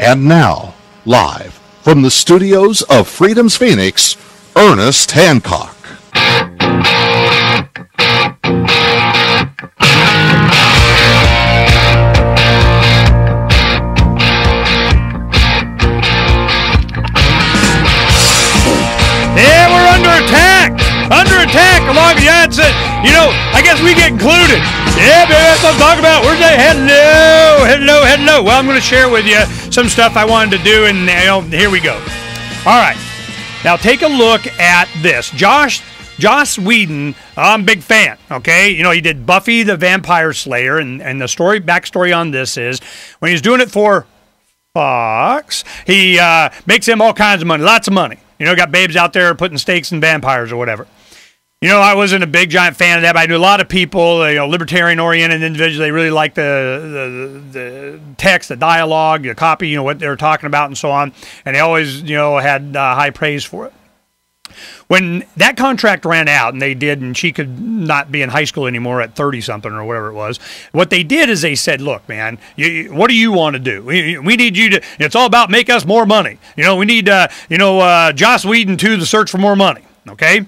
And now, live from the studios of Freedom's Phoenix, Ernest Hancock. Yeah, we're under attack! Under attack along the onset. You know, I guess we get included. Yeah, baby, that's what I'm talking about. Where's that? Hello. Well, I'm going to share with you some stuff I wanted to do, and here we go. All right. Now, take a look at this. Joss Whedon, I'm a big fan, okay? You know, he did Buffy the Vampire Slayer, and the backstory on this is when he's doing it for Fox, he makes him all kinds of money, lots of money. You know, got babes out there putting stakes in vampires or whatever. You know, I wasn't a big, giant fan of that, but I knew a lot of people, libertarian-oriented individuals, they really liked the text, the dialogue, the copy, what they were talking about and so on, and they always, had high praise for it. When that contract ran out and they did, and she could not be in high school anymore at 30-something or whatever it was, what they did is they said, look, man, what do you want to do? We need you to, it's all about make us more money. We need, Joss Whedon to the search for more money, okay?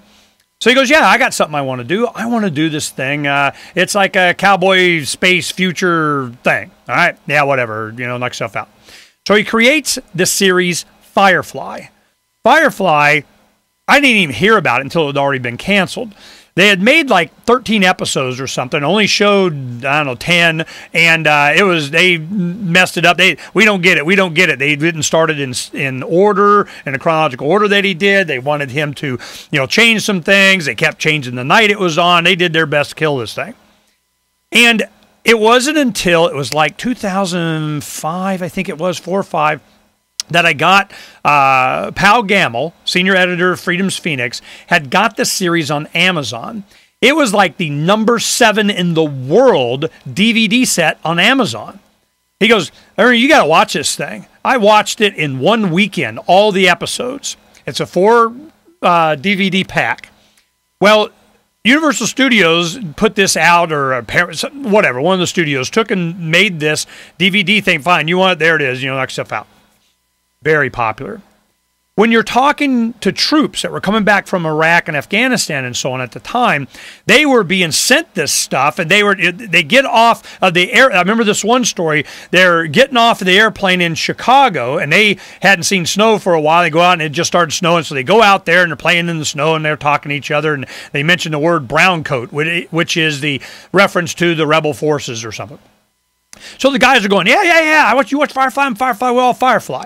So he goes, yeah, I got something I want to do. I want to do this thing. It's like a cowboy space future thing. All right? Yeah, whatever. Knock stuff out. So he creates this series, Firefly. Firefly, I didn't even hear about it until it had already been canceled. They had made like 13 episodes or something, only showed, 10, and they messed it up. We don't get it. They didn't start it in order, in a chronological order that he did. They wanted him to, change some things. They kept changing the night it was on. They did their best to kill this thing. And it wasn't until it was like 2005, I think it was, 4 or 5, that I got Pal Gamble, senior editor of Freedom's Phoenix, had got the series on Amazon. It was like the number 7 in the world DVD set on Amazon. He goes, Ernie, you got to watch this thing. I watched it in one weekend, all the episodes. It's a 4 DVD pack. Well, Universal Studios put this out, or whatever, one of the studios took and made this DVD thing. Fine, you want it? There it is. Knock stuff out. Very popular. When you're talking to troops that were coming back from Iraq and Afghanistan and so on at the time, they were being sent this stuff, and they get off of the air. I remember this one story. They're getting off of the airplane in Chicago, and they hadn't seen snow for a while. They go out, and it just started snowing, so they go out there, and they're playing in the snow, and they're talking to each other, and they mention the word brown coat, which is the reference to the rebel forces or something. So the guys are going, yeah. I want you to watch Firefly. I'm Firefly. We're all Firefly.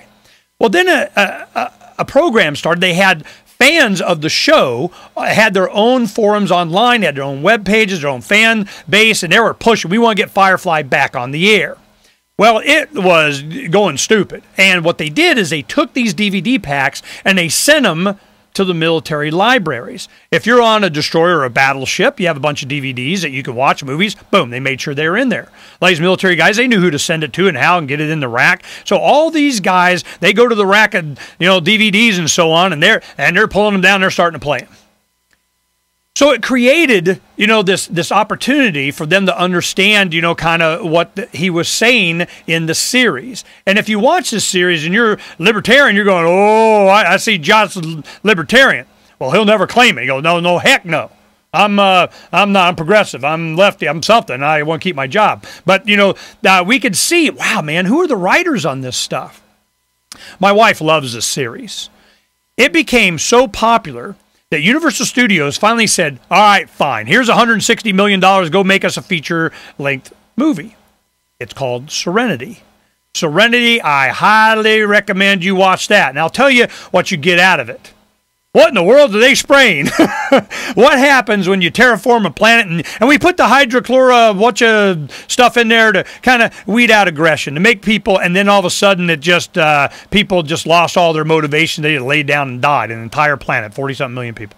Well, then a program started. They had fans of the show, had their own forums online, had their own web pages, their own fan base, and they were pushing, we want to get Firefly back on the air. Well, it was going stupid. And what they did is they took these DVD packs and they sent them to the military libraries. If you're on a destroyer or a battleship, you have a bunch of DVDs that you can watch, movies, boom, they made sure they were in there. These military guys, they knew who to send it to and how and get it in the rack. So all these guys, they go to the rack of, DVDs and so on, and they're pulling them down, they're starting to play them. So it created, this opportunity for them to understand, kind of what he was saying in the series. And if you watch this series and you're libertarian, you're going, oh, I see Joss libertarian. Well, he'll never claim it. He goes, no, heck no. I'm not. I'm progressive. I'm lefty. I'm something. I want to keep my job. But, we could see, wow, man, who are the writers on this stuff? My wife loves this series. It became so popular that Universal Studios finally said, all right, fine, here's $160 million, go make us a feature-length movie. It's called Serenity. Serenity, I highly recommend you watch that. And I'll tell you what you get out of it. What in the world are they spraying? What happens when you terraform a planet and we put the bunch of stuff in there to kind of weed out aggression, to make people, and then all of a sudden it just, people just lost all their motivation. They laid down and died, an entire planet, 40-something million people.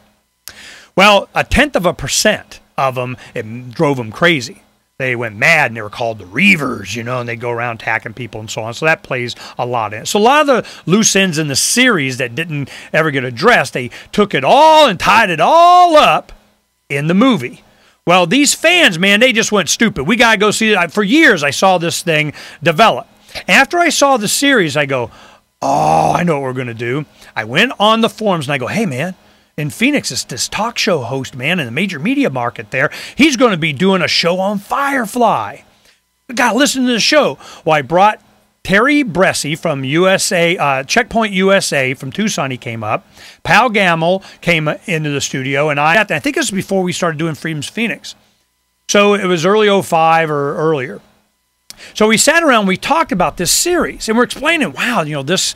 Well, 0.1% of them, it drove them crazy. They went mad, and they were called the Reavers, and they go around attacking people and so on. So that plays a lot in it. So a lot of the loose ends in the series that didn't ever get addressed, they took it all and tied it all up in the movie. Well, these fans, man, they just went stupid. We got to go see it. For years, I saw this thing develop. After I saw the series, I go, oh, I know what we're going to do. I went on the forums and I go, hey, man, in Phoenix, it's this talk show host, man, in the major media market there. He's going to be doing a show on Firefly. We got to listen to the show. Well, I brought Terry Bressy from USA, Checkpoint USA from Tucson. He came up. Pal Gamble came into the studio, and I think this was before we started doing Freedom's Phoenix. So it was early 05 or earlier. So we sat around, we talked about this series, and we're explaining, wow, you know, this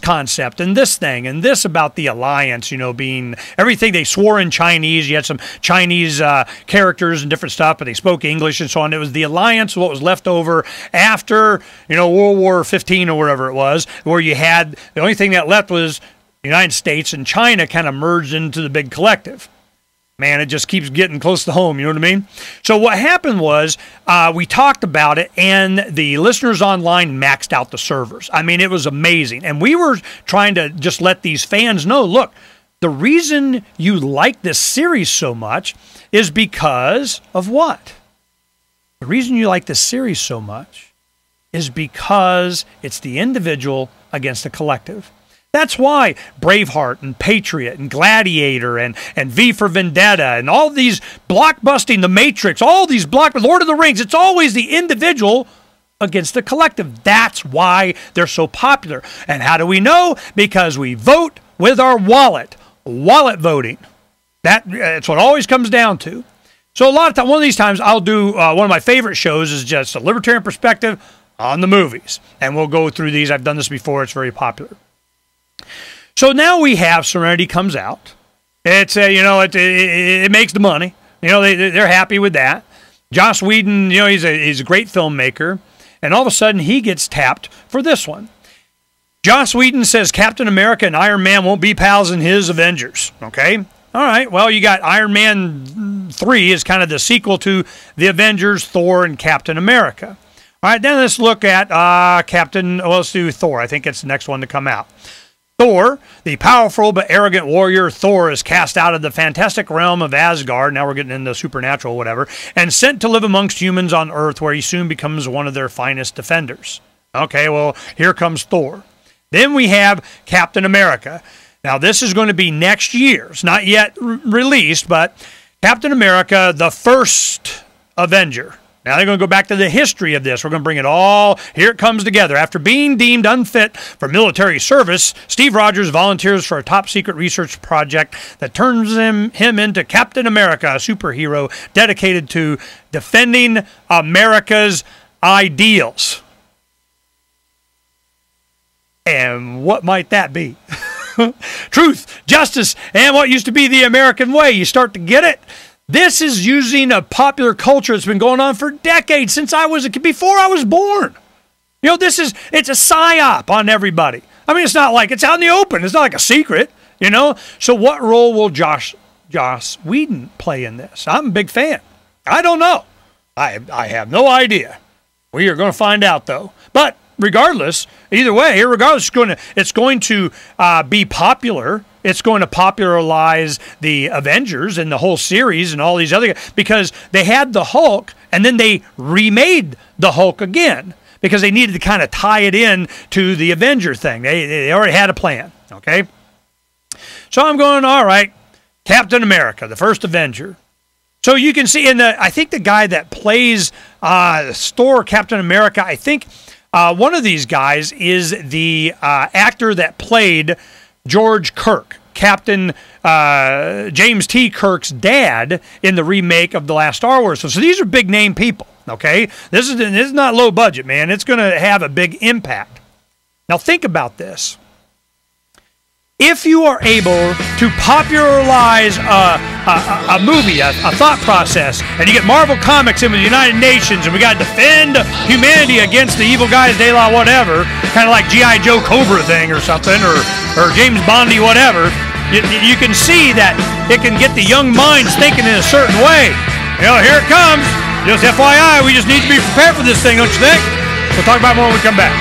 concept and this thing and this about the alliance, you know, being everything. They swore in Chinese. You had some Chinese characters and different stuff, but they spoke English and so on. It was the alliance, what was left over after, you know, World War 15 or whatever it was, where you had, the only thing that left was the United States and China kind of merged into the big collective. Man, it just keeps getting close to home, you know what I mean? So what happened was we talked about it, and the listeners online maxed out the servers. I mean, it was amazing. And we were trying to just let these fans know, look, the reason you like this series so much is because of what? The reason you like this series so much is because it's the individual against the collective. That's why Braveheart and Patriot and Gladiator and V for Vendetta and all these blockbusting, The Matrix, all these Lord of the Rings, it's always the individual against the collective. That's why they're so popular. And how do we know? Because we vote with our wallet. Wallet voting. That's what it always comes down to. So a lot of times, one of these times, I'll do one of my favorite shows is just a libertarian perspective on the movies. And we'll go through these. I've done this before. It's very popular. So now we have Serenity comes out. It's you know, it makes the money. You know, they're happy with that. Joss Whedon, you know, he's a great filmmaker, and all of a sudden he gets tapped for this one. Joss Whedon says Captain America and Iron Man won't be pals in his Avengers. Okay, all right. Well, you got Iron Man 3 is kind of the sequel to the Avengers, Thor, and Captain America. All right, then let's look at let's do Thor. I think it's the next one to come out. Thor, the powerful but arrogant warrior Thor, is cast out of the fantastic realm of Asgard, now we're getting into supernatural whatever, and sent to live amongst humans on Earth, where he soon becomes one of their finest defenders. Okay, well, here comes Thor. Then we have Captain America. Now, this is going to be next year. It's not yet released, but Captain America, the first Avenger. Now they're going to go back to the history of this. We're going to bring it all. Here it comes together. After being deemed unfit for military service, Steve Rogers volunteers for a top-secret research project that turns him into Captain America, a superhero dedicated to defending America's ideals. And what might that be? Truth, justice, and what used to be the American way. You start to get it? This is using a popular culture that's been going on for decades, since before I was born. You know, it's a psyop on everybody. I mean, it's not like it's out in the open. It's not like a secret, you know. So what role will Joss Whedon play in this? I'm a big fan. I don't know. I have no idea. We are going to find out, though. But regardless, either way, it's going to be popular. It's going to popularize the Avengers and the whole series and all these other guys, because they had the Hulk and then they remade the Hulk again because they needed to kind of tie it in to the Avenger thing. They already had a plan, okay? So I'm going, all right, Captain America, the first Avenger. So you can see I think the guy that plays Thor, Captain America, I think one of these guys is the actor that played George Kirk, Captain James T. Kirk's dad in the remake of the last Star Wars. So these are big name people, okay? This is not low budget, man. It's going to have a big impact. Now think about this. If you are able to popularize a movie, a thought process, and you get Marvel Comics in with the United Nations, and we got to defend humanity against the evil guys, de la whatever, kind of like G.I. Joe Cobra thing or something, or James Bondy whatever, you can see that it can get the young minds thinking in a certain way. You know, here it comes. Just FYI, we just need to be prepared for this thing, don't you think? We'll talk about it more when we come back.